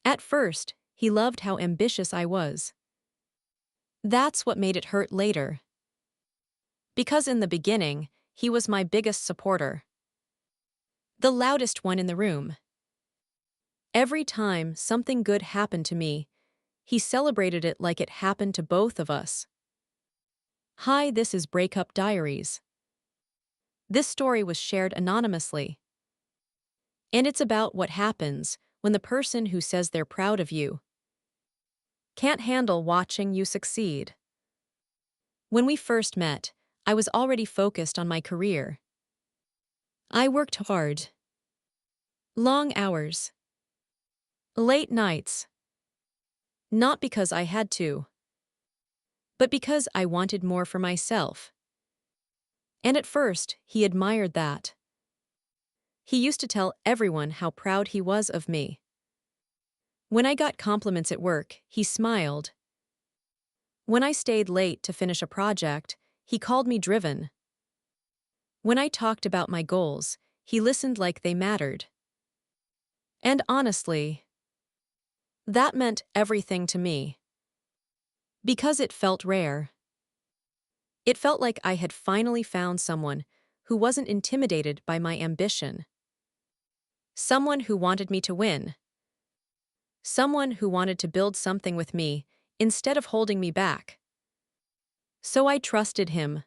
At first, he loved how ambitious I was. That's what made it hurt later. Because in the beginning, he was my biggest supporter. The loudest one in the room. Every time something good happened to me, he celebrated it like it happened to both of us. Hi, this is Breakup Diaries. This story was shared anonymously. And it's about what happens when the person who says they're proud of you can't handle watching you succeed. When we first met, I was already focused on my career. I worked hard. Long hours. Late nights. Not because I had to, but because I wanted more for myself. And at first, he admired that. He used to tell everyone how proud he was of me. When I got compliments at work, he smiled. When I stayed late to finish a project, he called me driven. When I talked about my goals, he listened like they mattered. And honestly, that meant everything to me. Because it felt rare. It felt like I had finally found someone who wasn't intimidated by my ambition. Someone who wanted me to win. Someone who wanted to build something with me instead of holding me back. So I trusted him.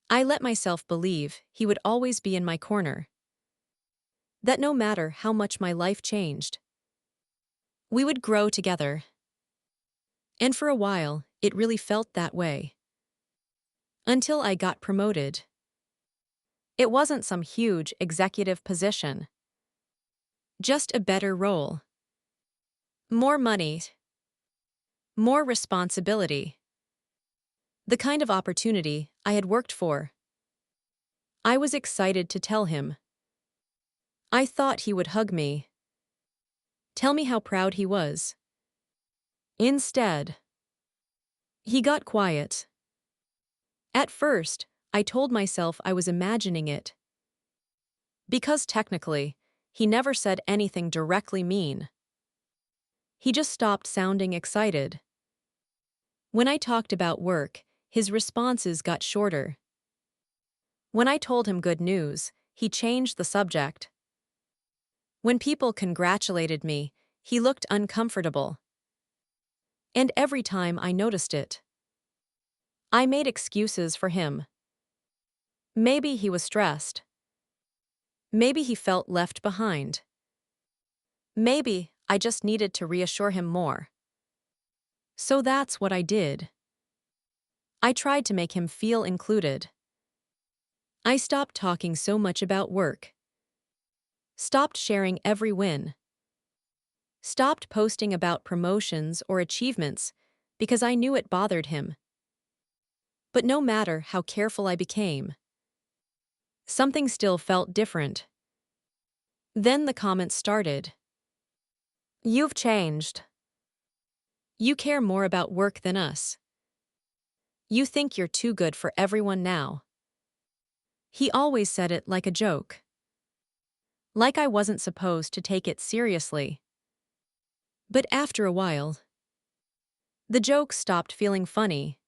I let myself believe he would always be in my corner. That no matter how much my life changed, we would grow together. And for a while, it really felt that way. Until I got promoted. It wasn't some huge executive position. Just a better role. More money. More responsibility. The kind of opportunity I had worked for. I was excited to tell him. I thought he would hug me. Tell me how proud he was. Instead, he got quiet. At first, I told myself I was imagining it. Because technically, he never said anything directly mean. He just stopped sounding excited. When I talked about work, his responses got shorter. When I told him good news, he changed the subject. When people congratulated me, he looked uncomfortable. And every time I noticed it, I made excuses for him. Maybe he was stressed. Maybe he felt left behind. Maybe I just needed to reassure him more. So that's what I did. I tried to make him feel included. I stopped talking so much about work. Stopped sharing every win. Stopped posting about promotions or achievements because I knew it bothered him. But no matter how careful I became, something still felt different. Then the comments started. You've changed. You care more about work than us. You think you're too good for everyone now. He always said it like a joke. Like I wasn't supposed to take it seriously. But after a while, the jokes stopped feeling funny.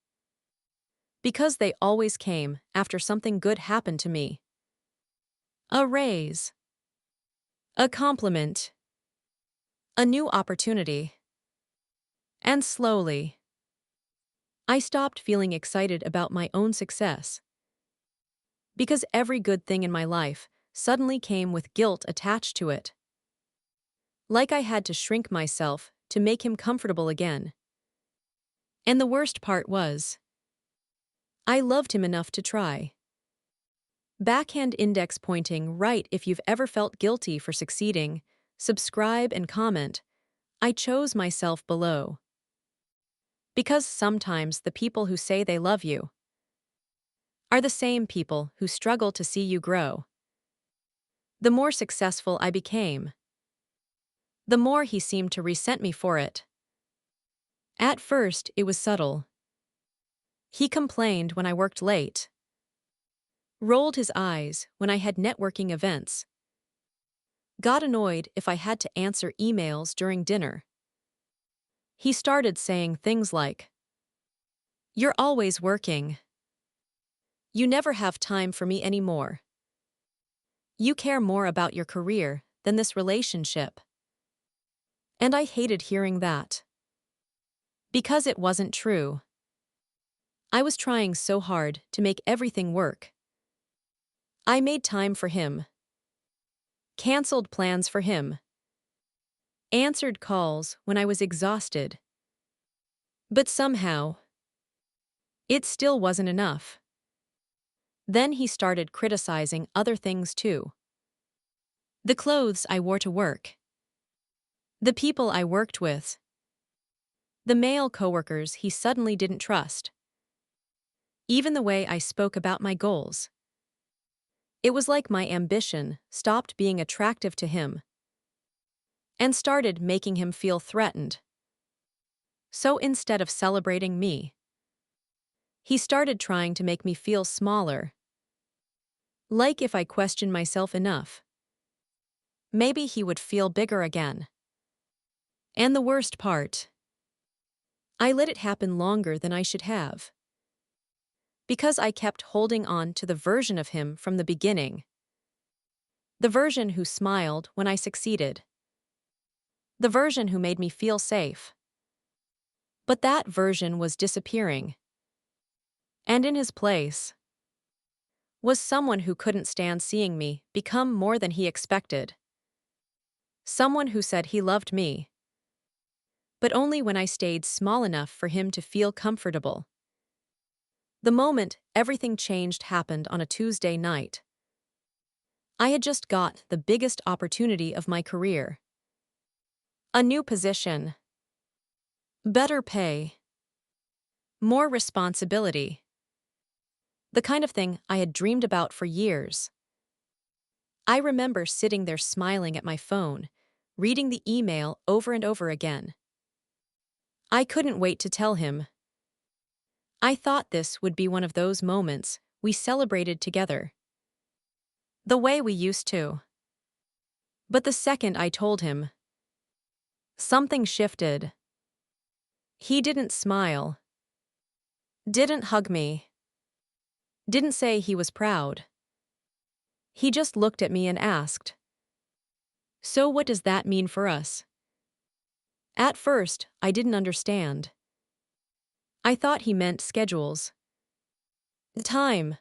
Because they always came after something good happened to me. A raise. A compliment. A new opportunity. And slowly, I stopped feeling excited about my own success. Because every good thing in my life suddenly came with guilt attached to it. Like I had to shrink myself to make him comfortable again. And the worst part was, I loved him enough to try. Backhand index pointing right if you've ever felt guilty for succeeding, subscribe and comment. I chose myself below. Because sometimes the people who say they love you are the same people who struggle to see you grow. The more successful I became, the more he seemed to resent me for it. At first, it was subtle. He complained when I worked late. Rolled his eyes when I had networking events. got annoyed if I had to answer emails during dinner. He started saying things like, "You're always working. You never have time for me anymore. You care more about your career than this relationship." And I hated hearing that. Because it wasn't true. I was trying so hard to make everything work. I made time for him, canceled plans for him, answered calls when I was exhausted. But somehow, it still wasn't enough. Then he started criticizing other things too. The clothes I wore to work, the people I worked with, the male coworkers he suddenly didn't trust, even the way I spoke about my goals. It was like my ambition stopped being attractive to him and started making him feel threatened. So instead of celebrating me, he started trying to make me feel smaller. Like if I questioned myself enough, maybe he would feel bigger again. And the worst part, I let it happen longer than I should have. Because I kept holding on to the version of him from the beginning. The version who smiled when I succeeded. The version who made me feel safe. But that version was disappearing. And in his place was someone who couldn't stand seeing me become more than he expected. Someone who said he loved me, but only when I stayed small enough for him to feel comfortable. The moment everything changed happened on a Tuesday night. I had just got the biggest opportunity of my career. A new position. Better pay. More responsibility. The kind of thing I had dreamed about for years. I remember sitting there smiling at my phone, reading the email over and over again. I couldn't wait to tell him. I thought this would be one of those moments we celebrated together. The way we used to. But the second I told him, something shifted. He didn't smile. Didn't hug me. Didn't say he was proud. He just looked at me and asked, "So what does that mean for us?" At first, I didn't understand. I thought he meant schedules. Time.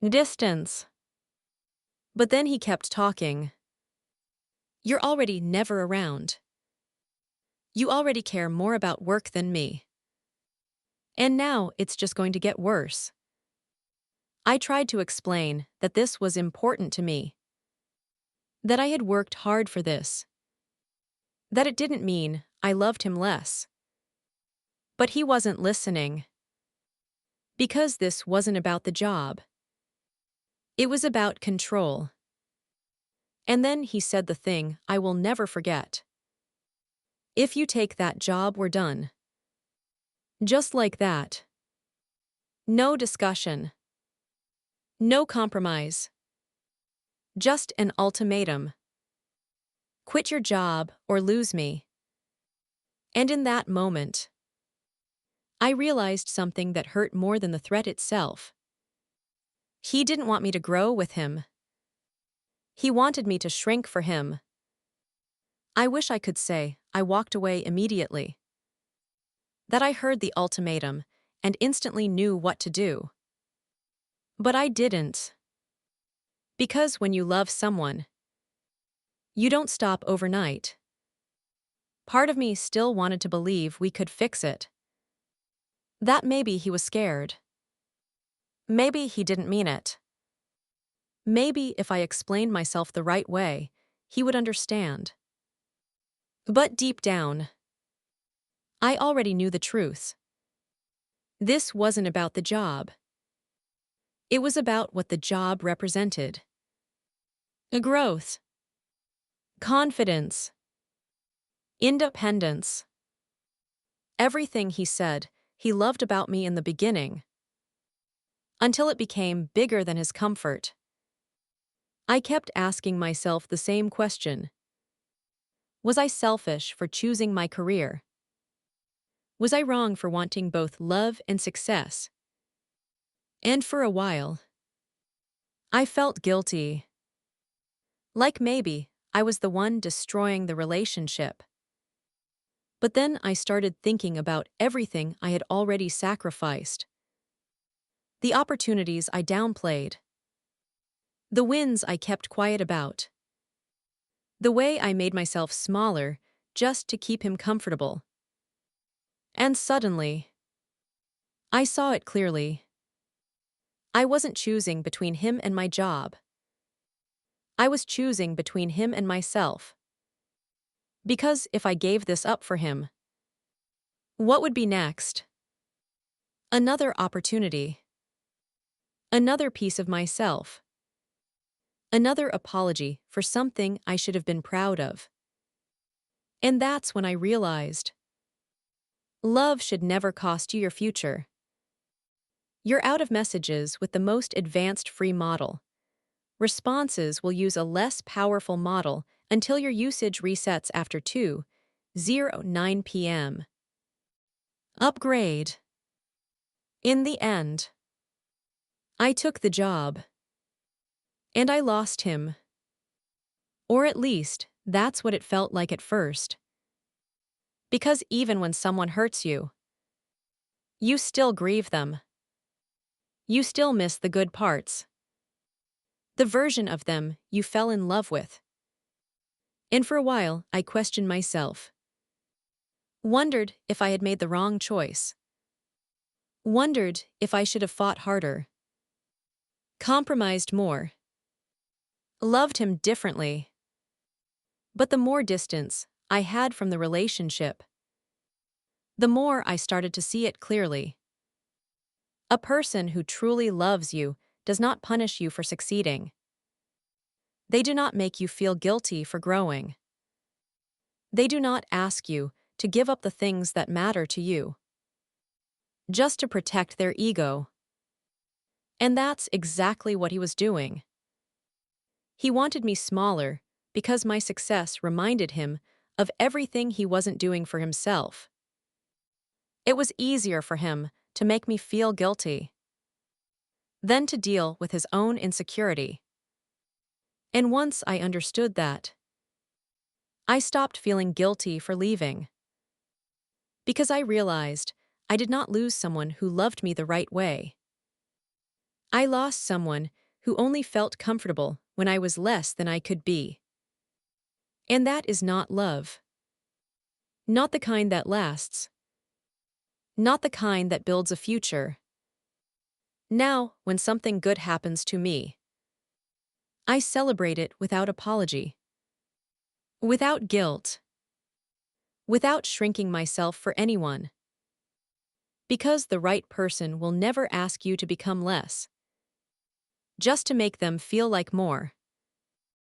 Distance. But then he kept talking. "You're already never around. You already care more about work than me. And now it's just going to get worse." I tried to explain that this was important to me. That I had worked hard for this. That it didn't mean I loved him less. But he wasn't listening. Because this wasn't about the job. It was about control. And then he said the thing I will never forget. "If you take that job, we're done." Just like that. No discussion. No compromise. Just an ultimatum. Quit your job or lose me. And in that moment, I realized something that hurt more than the threat itself. He didn't want me to grow with him. He wanted me to shrink for him. I wish I could say I walked away immediately. That I heard the ultimatum and instantly knew what to do. But I didn't. Because when you love someone, you don't stop overnight. Part of me still wanted to believe we could fix it. That maybe he was scared. Maybe he didn't mean it. Maybe if I explained myself the right way, he would understand. But deep down, I already knew the truth. This wasn't about the job. It was about what the job represented. Growth. Confidence. Independence. Everything he said he loved about me in the beginning. Until it became bigger than his comfort. I kept asking myself the same question. Was I selfish for choosing my career? Was I wrong for wanting both love and success? And for a while, I felt guilty. Like maybe I was the one destroying the relationship. But then I started thinking about everything I had already sacrificed. The opportunities I downplayed. The wins I kept quiet about. The way I made myself smaller just to keep him comfortable. And suddenly, I saw it clearly. I wasn't choosing between him and my job. I was choosing between him and myself. Because if I gave this up for him, what would be next? Another opportunity. Another piece of myself. Another apology for something I should have been proud of. And that's when I realized love should never cost you your future. You're out of messages with the most advanced free model. Responses will use a less powerful model until your usage resets after 2:09 p.m. Upgrade. In the end, I took the job. And I lost him. Or at least, that's what it felt like at first. Because even when someone hurts you, you still grieve them. You still miss the good parts. The version of them you fell in love with. And for a while, I questioned myself. Wondered if I had made the wrong choice. Wondered if I should have fought harder. Compromised more. Loved him differently. But the more distance I had from the relationship, the more I started to see it clearly. A person who truly loves you does not punish you for succeeding. They do not make you feel guilty for growing. They do not ask you to give up the things that matter to you, just to protect their ego. And that's exactly what he was doing. He wanted me smaller because my success reminded him of everything he wasn't doing for himself. It was easier for him to make me feel guilty than to deal with his own insecurity. And once I understood that, I stopped feeling guilty for leaving. Because I realized I did not lose someone who loved me the right way. I lost someone who only felt comfortable when I was less than I could be. And that is not love. Not the kind that lasts. Not the kind that builds a future. Now, when something good happens to me, I celebrate it without apology. Without guilt. Without shrinking myself for anyone. Because the right person will never ask you to become less, just to make them feel like more.